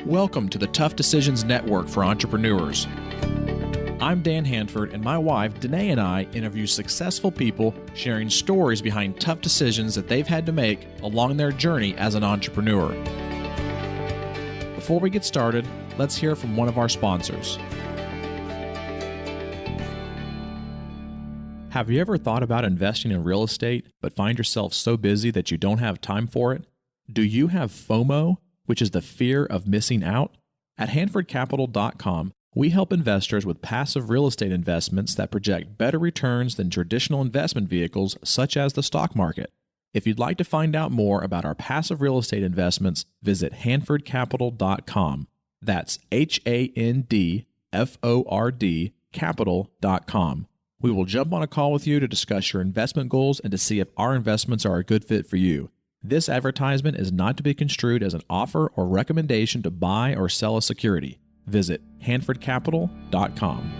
Welcome to the Tough Decisions Network for Entrepreneurs. I'm Dan Hanford, and my wife, Dennae, and I interview successful people sharing stories behind tough decisions that they've had to make along their journey as an entrepreneur. Before we get started, let's hear from one of our sponsors. Have you ever thought about investing in real estate, but find yourself so busy that you don't have time for it? Do you have FOMO, which is the fear of missing out? At HanfordCapital.com, we help investors with passive real estate investments that project better returns than traditional investment vehicles such as the stock market. If you'd like to find out more about our passive real estate investments, visit HanfordCapital.com. That's HANDFORD Capital.com. We will jump on a call with you to discuss your investment goals and to see if our investments are a good fit for you. This advertisement is not to be construed as an offer or recommendation to buy or sell a security. Visit HanfordCapital.com.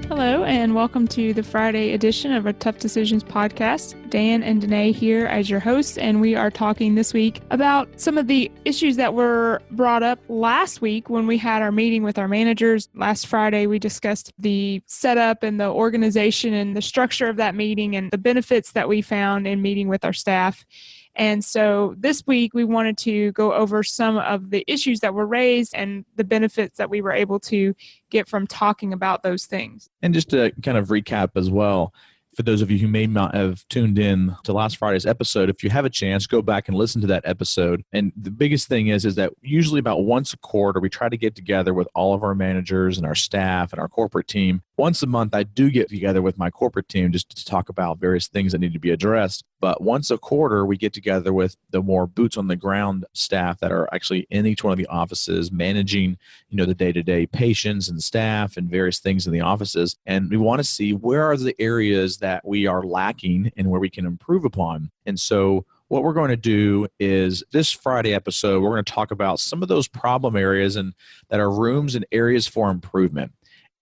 Hello, and welcome to the Friday edition of our Tough Decisions podcast. Dan and Dennae here as your hosts, and we are talking this week about some of the issues that were brought up last week when we had our meeting with our managers. Last Friday, we discussed the setup and the organization and the structure of that meeting and the benefits that we found in meeting with our staff. And so this week, we wanted to go over some of the issues that were raised and the benefits that we were able to get from talking about those things. And just to kind of recap as well, for those of you who may not have tuned in to last Friday's episode, if you have a chance, go back and listen to that episode. And the biggest thing is that usually about once a quarter, we try to get together with all of our managers and our staff and our corporate team. Once a month, I do get together with my corporate team just to talk about various things that need to be addressed. But once a quarter, we get together with the more boots on the ground staff that are actually in each one of the offices, managing, the day-to-day patients and staff and various things in the offices. And we want to see where are the areas that we are lacking and where we can improve upon. And so what we're going to do is this Friday episode, we're going to talk about some of those problem areas and that are rooms and areas for improvement.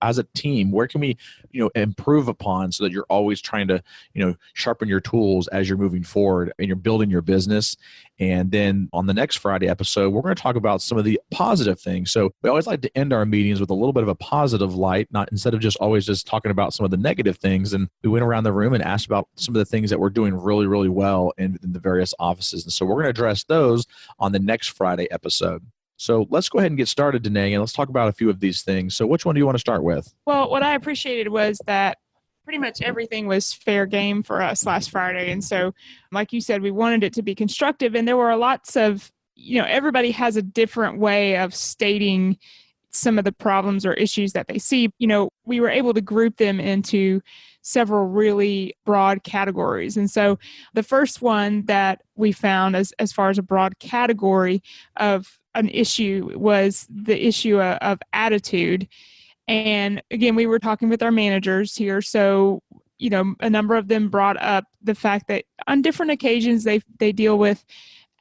As a team, where can we, improve upon so that you're always trying to, sharpen your tools as you're moving forward and you're building your business. And then on the next Friday episode, we're going to talk about some of the positive things. So we always like to end our meetings with a little bit of a positive light, not instead of just always just talking about some of the negative things. And we went around the room and asked about some of the things that we're doing really, really well in the various offices. And so we're going to address those on the next Friday episode. So let's go ahead and get started, Dennae, and let's talk about a few of these things. So which one do you want to start with? Well, what I appreciated was that pretty much everything was fair game for us last Friday. And so, like you said, we wanted it to be constructive. And there were lots of, everybody has a different way of stating some of the problems or issues that they see. We were able to group them into several really broad categories. And so the first one that we found as far as a broad category of an issue was the issue of attitude. And again, we were talking with our managers here. So, a number of them brought up the fact that on different occasions, they deal with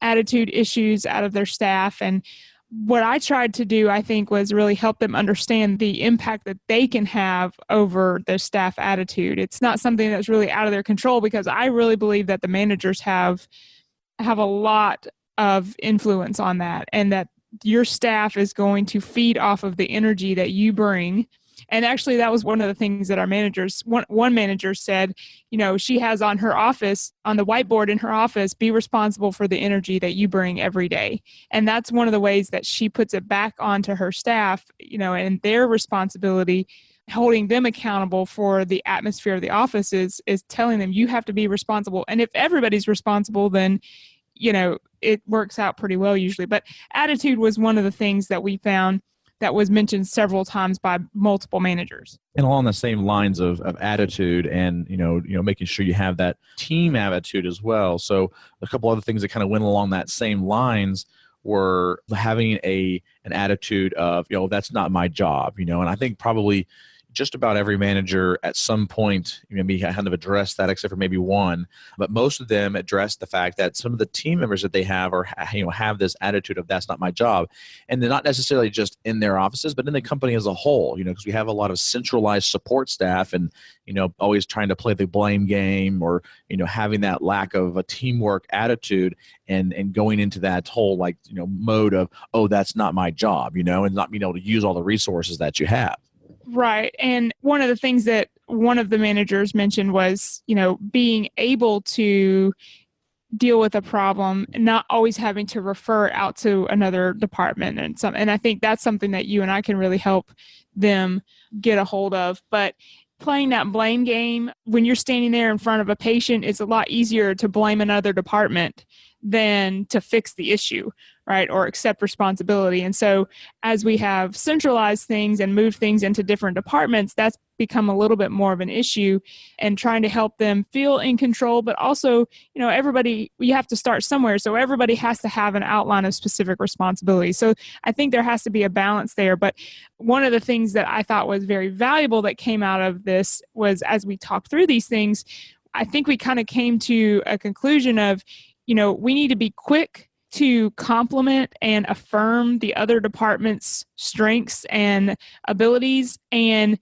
attitude issues out of their staff. And what I tried to do, I think, was really help them understand the impact that they can have over their staff attitude. It's not something that's really out of their control, because I really believe that the managers have a lot of influence on that, and that your staff is going to feed off of the energy that you bring. And actually, that was one of the things that our managers, one manager said, she has on her office, on the whiteboard in her office, be responsible for the energy that you bring every day. And that's one of the ways that she puts it back onto her staff, and their responsibility, holding them accountable for the atmosphere of the office is telling them you have to be responsible. And if everybody's responsible, then it works out pretty well usually. But attitude was one of the things that we found that was mentioned several times by multiple managers. And along the same lines of attitude and, making sure you have that team attitude as well. So a couple other things that kind of went along that same lines were having an attitude of, that's not my job, and I think probably, just about every manager at some point maybe kind of addressed that, except for maybe one. But most of them address the fact that some of the team members that they have are, have this attitude of that's not my job. And they're not necessarily just in their offices, but in the company as a whole, because we have a lot of centralized support staff and, always trying to play the blame game or, having that lack of a teamwork attitude and going into that whole mode of, oh, that's not my job, and not being able to use all the resources that you have. Right. And one of the things that one of the managers mentioned was, being able to deal with a problem and not always having to refer out to another department and I think that's something that you and I can really help them get a hold of. But playing that blame game when you're standing there in front of a patient, it's a lot easier to blame another department than to fix the issue, right? Or accept responsibility. And so as we have centralized things and moved things into different departments, that's become a little bit more of an issue, and trying to help them feel in control. But also, everybody, you have to start somewhere. So everybody has to have an outline of specific responsibility. So I think there has to be a balance there. But one of the things that I thought was very valuable that came out of this was, as we talked through these things, I think we kind of came to a conclusion of, we need to be quick to compliment and affirm the other department's strengths and abilities, and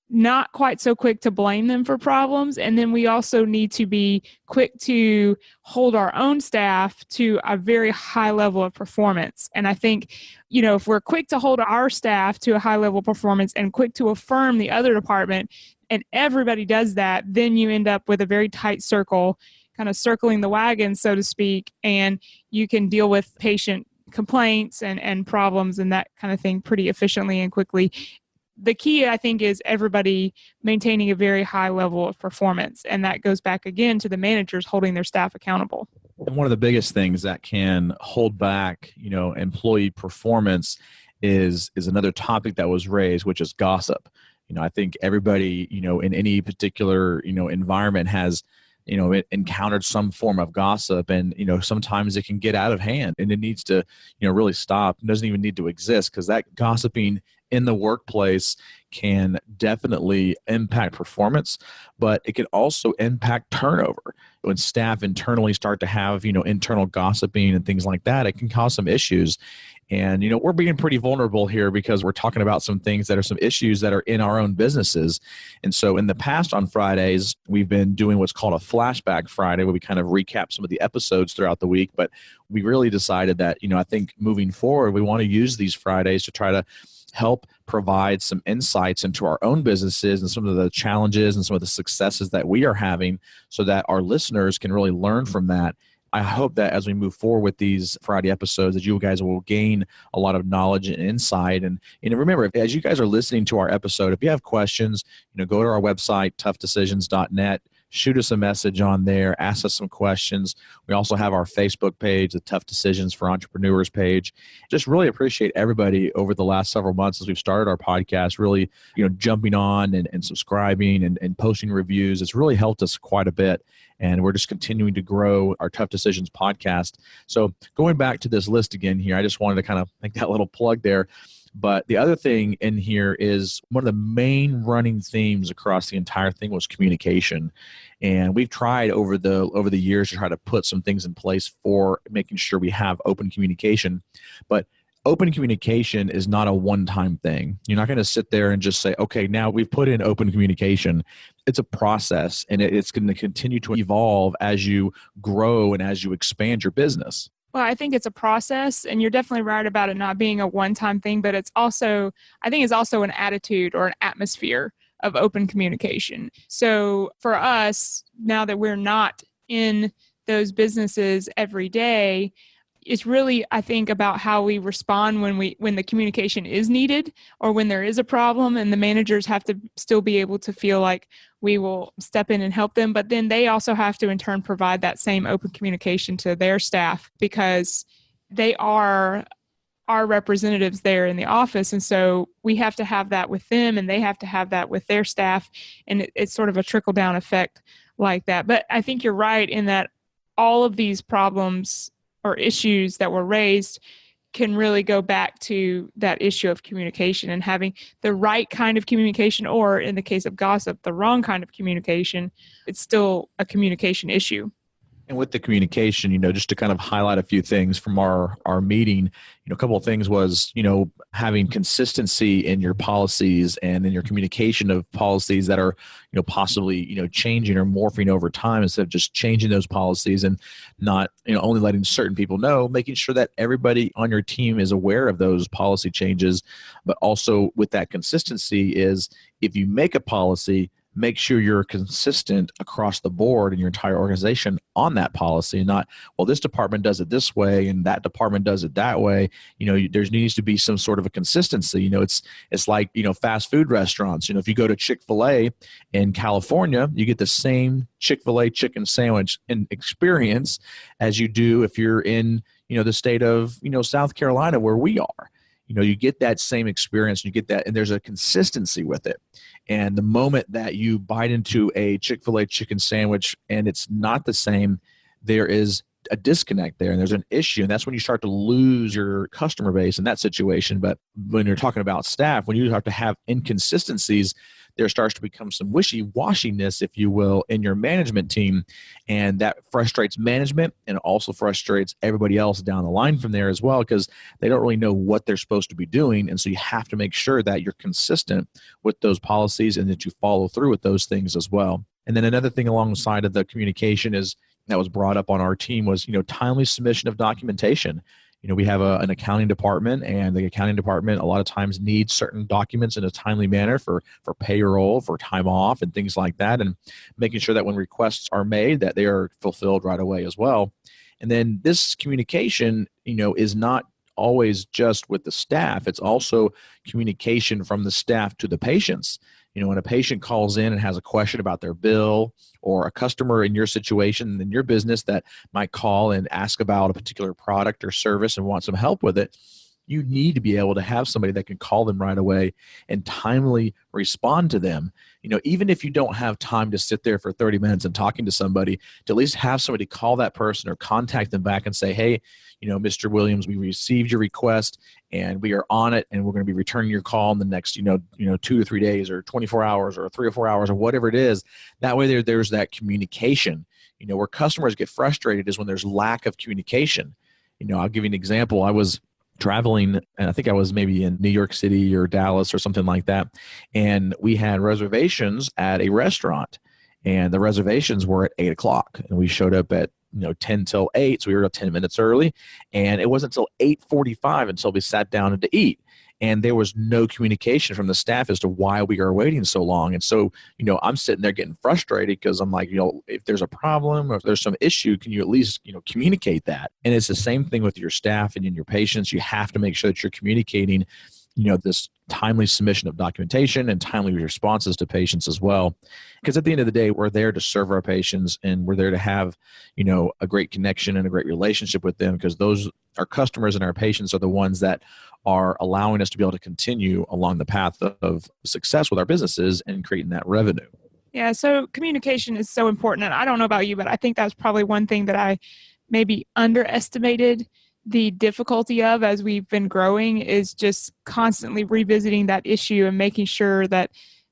not quite so quick to blame them for problems. And then we also need to be quick to hold our own staff to a very high level of performance. And I think, if we're quick to hold our staff to a high level of performance and quick to affirm the other department, and everybody does that, then you end up with a very tight circle, kind of circling the wagon, so to speak, and you can deal with patient complaints and problems and that kind of thing pretty efficiently and quickly. The key, I think, is everybody maintaining a very high level of performance. And that goes back again to the managers holding their staff accountable. And one of the biggest things that can hold back, employee performance is another topic that was raised, which is gossip. I think everybody, in any particular, environment has, it encountered some form of gossip, and, sometimes it can get out of hand, and it needs to, really stop. It doesn't even need to exist, because that gossiping in the workplace can definitely impact performance, but it can also impact turnover. When staff internally start to have, internal gossiping and things like that, it can cause some issues. And, we're being pretty vulnerable here because we're talking about some things that are some issues that are in our own businesses. And so in the past on Fridays, we've been doing what's called a flashback Friday, where we kind of recap some of the episodes throughout the week. But we really decided that, I think moving forward, we want to use these Fridays to try to help provide some insights into our own businesses and some of the challenges and some of the successes that we are having, so that our listeners can really learn from that. I hope that as we move forward with these Friday episodes, that you guys will gain a lot of knowledge and insight. And remember, as you guys are listening to our episode, if you have questions, go to our website, toughdecisions.net. Shoot us a message on there. Ask us some questions. We also have our Facebook page, the Tough Decisions for Entrepreneurs page. Just really appreciate everybody over the last several months as we've started our podcast, really, jumping on and subscribing and posting reviews. It's really helped us quite a bit. And we're just continuing to grow our Tough Decisions podcast. So going back to this list again here, I just wanted to kind of make that little plug there. But the other thing in here is one of the main running themes across the entire thing was communication. And we've tried over the years to try to put some things in place for making sure we have open communication. But open communication is not a one-time thing. You're not going to sit there and just say, okay, now we've put in open communication. It's a process, and it's going to continue to evolve as you grow and as you expand your business. Well, I think it's a process, and you're definitely right about it not being a one-time thing, but I think it's also an attitude or an atmosphere of open communication. So for us, now that we're not in those businesses every day, it's really, I think, about how we respond when the communication is needed or when there is a problem, and the managers have to still be able to feel like we will step in and help them. But then they also have to in turn provide that same open communication to their staff, because they are our representatives there in the office. And so we have to have that with them, and they have to have that with their staff. And it's sort of a trickle down effect like that. But I think you're right in that all of these problems or issues that were raised can really go back to that issue of communication and having the right kind of communication, or in the case of gossip, the wrong kind of communication. It's still a communication issue. And with the communication, just to kind of highlight a few things from our meeting, a couple of things was, having consistency in your policies and in your communication of policies that are, possibly, changing or morphing over time, instead of just changing those policies and not, only letting certain people know, making sure that everybody on your team is aware of those policy changes. But also with that consistency is, if you make a policy, make sure you're consistent across the board in your entire organization on that policy, and not, well, this department does it this way and that department does it that way. There needs to be some sort of a consistency. It's like, fast food restaurants. If you go to Chick-fil-A in California, you get the same Chick-fil-A chicken sandwich and experience as you do if you're in, the state of, South Carolina, where we are. You get that same experience, you get that, and there's a consistency with it. And the moment that you bite into a Chick-fil-A chicken sandwich and it's not the same, there is a disconnect there and there's an issue. And that's when you start to lose your customer base in that situation. But when you're talking about staff, when you have to have inconsistencies, there starts to become some wishy-washiness, if you will, in your management team. And that frustrates management, and it also frustrates everybody else down the line from there as well, because they don't really know what they're supposed to be doing. And so you have to make sure that you're consistent with those policies and that you follow through with those things as well. And then another thing alongside of the communication is that was brought up on our team was, timely submission of documentation. We have an accounting department, and the accounting department a lot of times needs certain documents in a timely manner for payroll, for time off, and things like that, and making sure that when requests are made that they are fulfilled right away as well. And then this communication, is not always just with the staff. It's also communication from the staff to the patients. When a patient calls in and has a question about their bill, or a customer in your situation, in your business, that might call and ask about a particular product or service and want some help with it, you need to be able to have somebody that can call them right away and timely respond to them. Even if you don't have time to sit there for 30 minutes and talking to somebody, to at least have somebody call that person or contact them back and say, hey, Mr. Williams, we received your request and we are on it, and we're going to be returning your call in the next, 2 or 3 days or 24 hours or 3 or 4 hours or whatever it is. That way there's that communication. Where customers get frustrated is when there's lack of communication. I'll give you an example. I was traveling, and I think I was maybe in New York City or Dallas or something like that. And we had reservations at a restaurant, and the reservations were at 8:00, and we showed up at 10 till 8. So we were 10 minutes early, and it wasn't until 8:45 until we sat down to eat. And there was no communication from the staff as to why we are waiting so long. And so, I'm sitting there getting frustrated because I'm like, if there's a problem or if there's some issue, can you at least, communicate that? And it's the same thing with your staff and in your patients. You have to make sure that you're communicating, this timely submission of documentation and timely responses to patients as well. Because at the end of the day, we're there to serve our patients, and we're there to have, a great connection and a great relationship with them, because those, our customers and our patients, are the ones that are allowing us to be able to continue along the path of success with our businesses and creating that revenue. Yeah, so communication is so important. And I don't know about you, but I think that's probably one thing that I maybe underestimated the difficulty of as we've been growing, is just constantly revisiting that issue and making sure that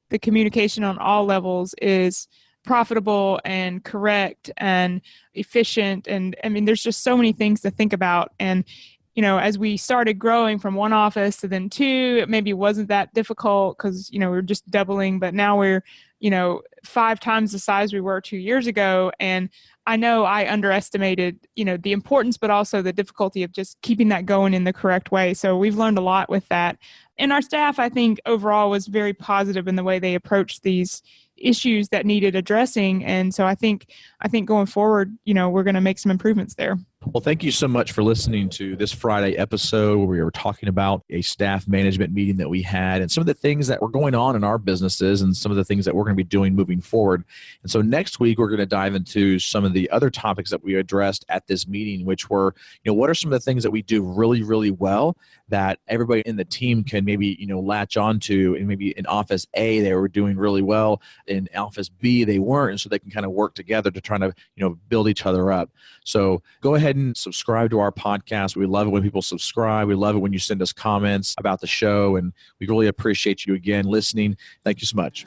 the communication on all levels is profitable and correct and efficient. And I mean, there's just so many things to think about. And as we started growing from one office to then two, it maybe wasn't that difficult because, we're just doubling, but now we're, 5 times the size we were 2 years ago. And I know I underestimated, the importance, but also the difficulty of just keeping that going in the correct way. So we've learned a lot with that. And our staff, I think, overall was very positive in the way they approached these issues that needed addressing. And so I think going forward, we're going to make some improvements there. Well, thank you so much for listening to this Friday episode where we were talking about a staff management meeting that we had and some of the things that were going on in our businesses and some of the things that we're going to be doing moving forward. And so next week, we're going to dive into some of the other topics that we addressed at this meeting, which were, what are some of the things that we do really, really well that everybody in the team can maybe, latch onto, and maybe in Office A, they were doing really well. In Office B, they weren't. And so they can kind of work together to try to, build each other up. So go ahead ahead and subscribe to our podcast. We love it when people subscribe. We love it when you send us comments about the show, and we really appreciate you again listening. Thank you so much.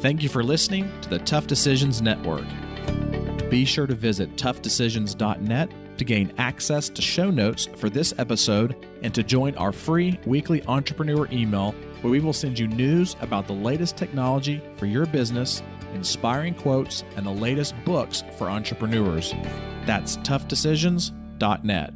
Thank you for listening to the Tough Decisions Network. Be sure to visit toughdecisions.net to gain access to show notes for this episode and to join our free weekly entrepreneur email, where we will send you news about the latest technology for your business, inspiring quotes, and the latest books for entrepreneurs. That's toughdecisions.net.